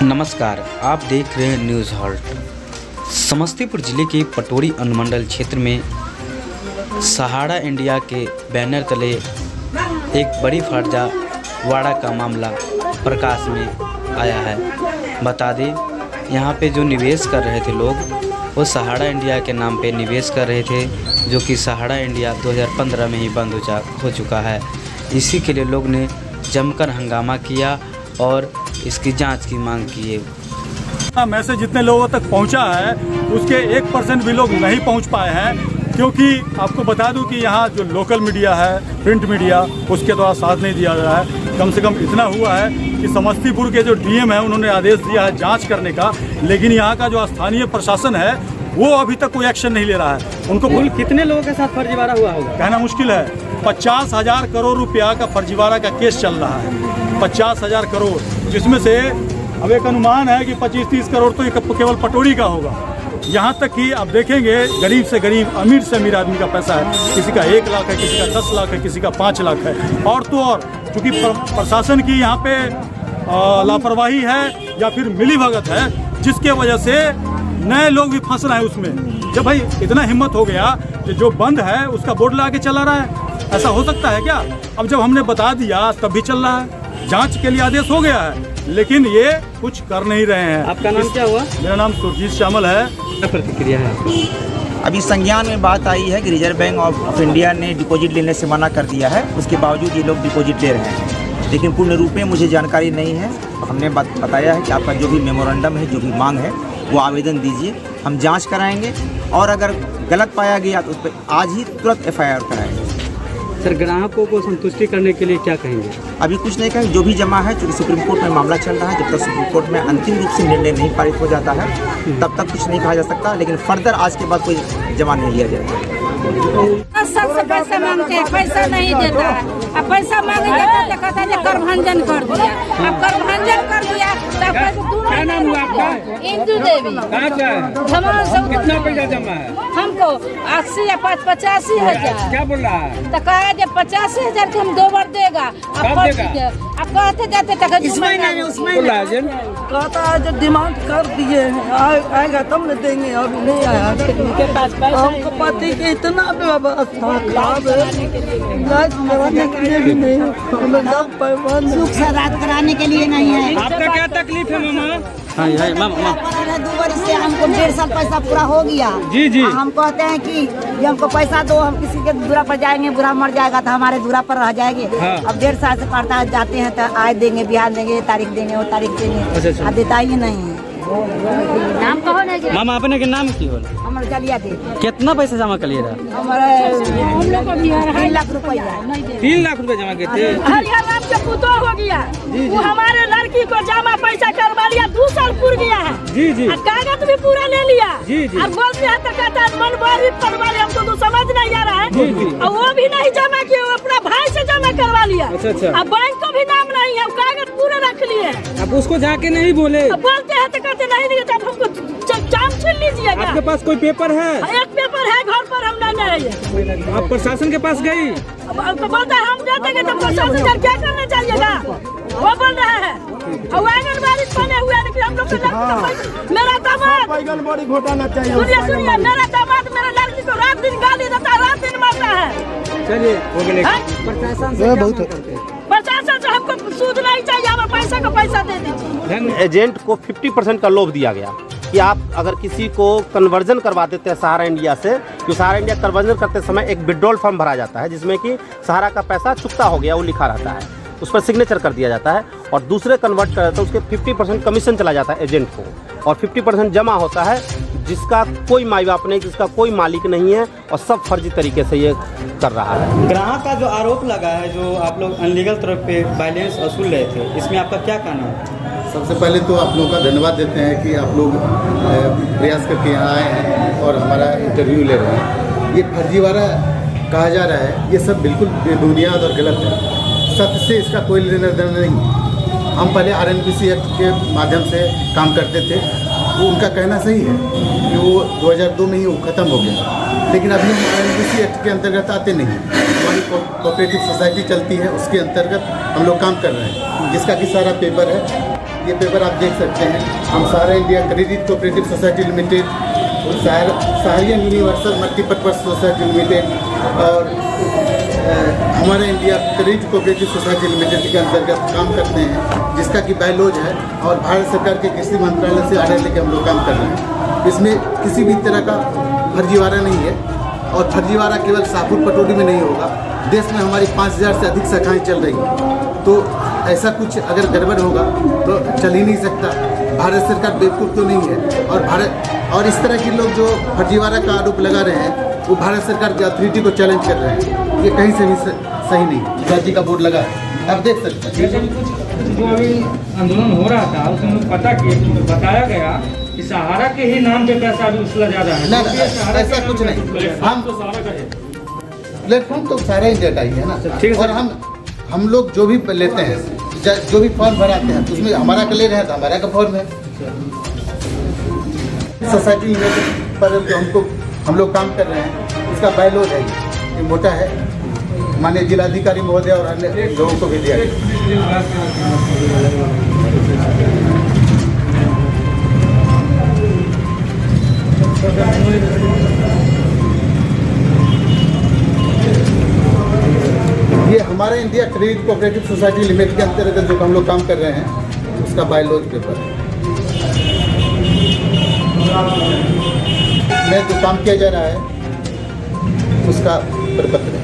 नमस्कार, आप देख रहे हैं न्यूज़ हॉल्ट। समस्तीपुर जिले के पटोरी अनुमंडल क्षेत्र में सहारा इंडिया के बैनर तले एक बड़ी फर्जीवाड़ा का मामला प्रकाश में आया है। बता दें, यहाँ पे जो निवेश कर रहे थे लोग, वो सहारा इंडिया के नाम पे निवेश कर रहे थे, जो कि सहारा इंडिया 2015 में ही बंद हो चुका है। इसी के लिए लोग ने जमकर हंगामा किया और इसकी जांच की मांग की है। मैसेज जितने लोगों तक पहुंचा है उसके 1% भी लोग नहीं पहुंच पाए हैं, क्योंकि आपको बता दूं कि यहाँ जो लोकल मीडिया है, प्रिंट मीडिया, उसके द्वारा साथ नहीं दिया गया है। कम से कम इतना हुआ है कि समस्तीपुर के जो डीएम है उन्होंने आदेश दिया है जांच करने का, लेकिन यहाँ का जो स्थानीय प्रशासन है वो अभी तक कोई एक्शन नहीं ले रहा है। उनको कुल कितने लोगों के साथ फर्जीवाड़ा हुआ होगा कहना मुश्किल है। 50,000 करोड़ रुपया का फर्जीवाड़ा का केस चल रहा है। 50,000 करोड़, जिसमें से अब एक अनुमान है कि 25-30 करोड़ तो केवल पटोरी का होगा। यहाँ तक कि आप देखेंगे गरीब से गरीब, अमीर से अमीर आदमी का पैसा है। किसी का 1 लाख है, किसी का 10 लाख है, किसी का 5 लाख है। और तो और चूँकि प्रशासन की यहाँ पे लापरवाही है या फिर मिलीभगत है, जिसके वजह से नए लोग भी फंस रहे हैं उसमें। जब भाई इतना हिम्मत हो गया कि जो बंद है उसका बोर्ड लगा के चला रहा है, ऐसा हो सकता है क्या? अब जब हमने बता दिया तब भी चल रहा है। जांच के लिए आदेश हो गया है, लेकिन ये कुछ कर नहीं रहे हैं। आपका नाम क्या हुआ? मेरा नाम सुरजीत श्यामल है। क्या प्रतिक्रिया है? अभी संज्ञान में बात आई है कि रिजर्व बैंक ऑफ इंडिया ने डिपॉजिट लेने से मना कर दिया है। उसके बावजूद ये लोग डिपॉजिट ले रहे हैं, लेकिन पूर्ण रूप में मुझे जानकारी नहीं है। हमने बताया है कि आपका जो भी मेमोरेंडम है, जो भी मांग है, वो आवेदन दीजिए, हम जांच कराएंगे और अगर गलत पाया गया तो उस पर आज ही तुरंत FIR कराएंगे। सर, ग्राहकों को संतुष्टि करने के लिए क्या कहेंगे? अभी कुछ नहीं कहेंगे, जो भी जमा है, चूँकि सुप्रीम कोर्ट में मामला चल रहा है, जब तक सुप्रीम कोर्ट में अंतिम रूप से निर्णय नहीं पारित हो जाता है तब तक कुछ नहीं कहा जा सकता। लेकिन फर्दर आज के बाद कोई जमा नहीं लिया जाएगा। सबसे पैसा मांगते हैं, पैसा नहीं देता है। अब पैसा मांगेंगे तो कहता है कर भंजन कर दिया। अब कर भंजन कर दिया क्या नाम हुआ आपका? इंदू देवी। कहाँ से है? कितना पैसा जमा है? हमको 80 या 85 हजार। क्या बोल रहा है? तो कहा जब 85,000 के हम 2 बार देगा। कब देगा? अब कहते जाते तक कहता है जो डिमांड कर दिए हैं आएगा तब न देंगे, अभी नहीं आया। हमको पति के इतना व्यवस्था खराब है, इलाज कराने के लिए भी नहीं, सुख से रात कराने के लिए नहीं है। आपका क्या तकलीफ है मामा? हाँ मामा। 2 वर्ष से हमको 1.5 साल पैसा पूरा हो गया। जी। हम कहते हैं कि ये हमको पैसा दो, हम किसी के दूरा पर जाएंगे, बुरा मर जाएगा तो हमारे दूरा पर रह जाएंगे। हाँ। अब 1.5 साल से पढ़ता जाते हैं तो आज देंगे, बिहार देंगे, ये तारीख देंगे, वो तारीख देंगे। अच्छा। अब देता ही नहीं है। नाम कहो ना जी। मामा अपने के नाम की हो? हमारे जलिया दे कितना पैसा जमा कर लिया? हमारे 3 लाख रुपया। 3 लाख रुपए जमा किए थे। हरिहर राम के पुतो हो गया, वो हमारे लड़की को जमा पैसा करवा लिया, 2 साल पूर गया है। जी। कागज भी पूरा ले लिया। जी। अब बोल दिया तो कहता है मनमानी परवा लिया, हमको तो समझ नहीं आ रहा है। जी। और वो भी नहीं जमा किया, वो अपना भाई से जमा करवा लिया। अच्छा। अब बैंक को भी नाम नहीं है, कागज पूरा रख लिए। अब उसको जाके नहीं बोले? अब बोलते हैं तो कहते नहीं, तब हमको जाम छीन लीजिएगा। आपके पास कोई पेपर है? एक पेपर है घर पर, हम नहीं। आप प्रशासन के पास गई? अब बोलता है हम दे देंगे तो प्रशासन का क्या करना चाहिएगा, वो बोल रहा है। और आंगनबाड़ी बने हुए हैं, लेकिन हम लोग मेरा दामाद आंगनबाड़ी घोटाला चाहिए। सुनिए, मेरा दामाद मेरा लड़की को रात दिन गाली देता है, रात दिन मारता है। चलिए प्रशासन से प्रशासन से हमको सूद नहीं चाहिए, हमारे पैसा का पैसा दे दीजिए। एजेंट को 50% का लोभ दिया गया कि आप अगर किसी को कन्वर्जन करवा देते हैं सहारा इंडिया से, तो सहारा इंडिया कन्वर्जन करते समय एक विड्रॉल फॉर्म भरा जाता है, जिसमें कि सहारा का पैसा चुकता हो गया वो लिखा रहता है, उस पर सिग्नेचर कर दिया जाता है और दूसरे कन्वर्ट कर तो उसके 50% कमीशन चला जाता है एजेंट को, और 50% जमा होता है जिसका कोई माई बाप नहीं, जिसका कोई मालिक नहीं है, और सब फर्जी तरीके से ये कर रहा है। ग्राहक का जो आरोप लगा है, जो आप लोग अनलीगल तरफ पे बैलेंस वसूल रहे थे, इसमें आपका क्या कहना है? सबसे पहले तो आप लोगों का धन्यवाद देते हैं कि आप लोग प्रयास करके यहाँ आए हैं और हमारा इंटरव्यू ले रहे हैं। ये फर्जीवाड़ा कहा जा रहा है, ये सब बिल्कुल बेबुनियाद और गलत है। सत्य से इसका कोई लेना देना नहीं। हम पहले RNPC एक्ट के माध्यम से काम करते थे, वो उनका कहना सही है कि वो 2002 में ही वो ख़त्म हो गया, लेकिन अभी हम RNPC एक्ट के अंतर्गत आते नहीं। हमारी कोऑपरेटिव सोसाइटी चलती है, उसके अंतर्गत हम लोग काम कर रहे हैं, जिसका कि सारा पेपर है। ये पेपर आप देख सकते हैं। हम Sahara India credit cooperative society limited, Saharayan universal multipurpose society limited और Hamara India credit cooperative society limited के अंतर्गत काम करते हैं, जिसका कि बायलॉज है और भारत सरकार के कृषि मंत्रालय से आर्डर लेकर हम लोग काम कर रहे हैं। इसमें किसी भी तरह का फर्जीवाड़ा नहीं है और फर्जीवाड़ा केवल शाहपुर पटौदी में नहीं होगा। देश में हमारी 5000 से अधिक शाखाएं चल रही हैं, तो ऐसा कुछ अगर गड़बड़ होगा तो चल ही नहीं सकता। भारत सरकार बेवकूफ़ तो नहीं है और इस तरह के लोग जो फर्जीवाड़ा का आरोप लगा रहे हैं वो भारत सरकार की अथॉरिटी को चैलेंज कर रहे हैं। ये कहीं से भी सही नहीं। राज्य का बोर्ड लगा है, आप देख सकते हैं। जैसे कुछ जो अभी आंदोलन हो रहा था उसमें पता किया, बताया गया कि सहारा के ही नाम पे पैसा अभी उछला जा रहा है। ना ऐसा कुछ नहीं। हम प्लेटफॉर्म तो सारा इंडिया का ही है ना, और हम लोग जो भी लेते हैं, जो भी फॉर्म भराते हैं उसमें हमारा का ले रहे हैं तो हमारा का फॉर्म है। सोसाइटी लिमिटेड पर हम लोग काम कर रहे हैं, इसका बायलॉज है, ये मोटा है। माननीय जिलाधिकारी महोदय और अन्य लोगों को भी दिया गया। ये हमारा India credit cooperative society limited के अंतर्गत जो हम लोग काम कर रहे हैं उसका बायलॉज पेपर में जो काम किया जा रहा है उसका प्रपत्र है।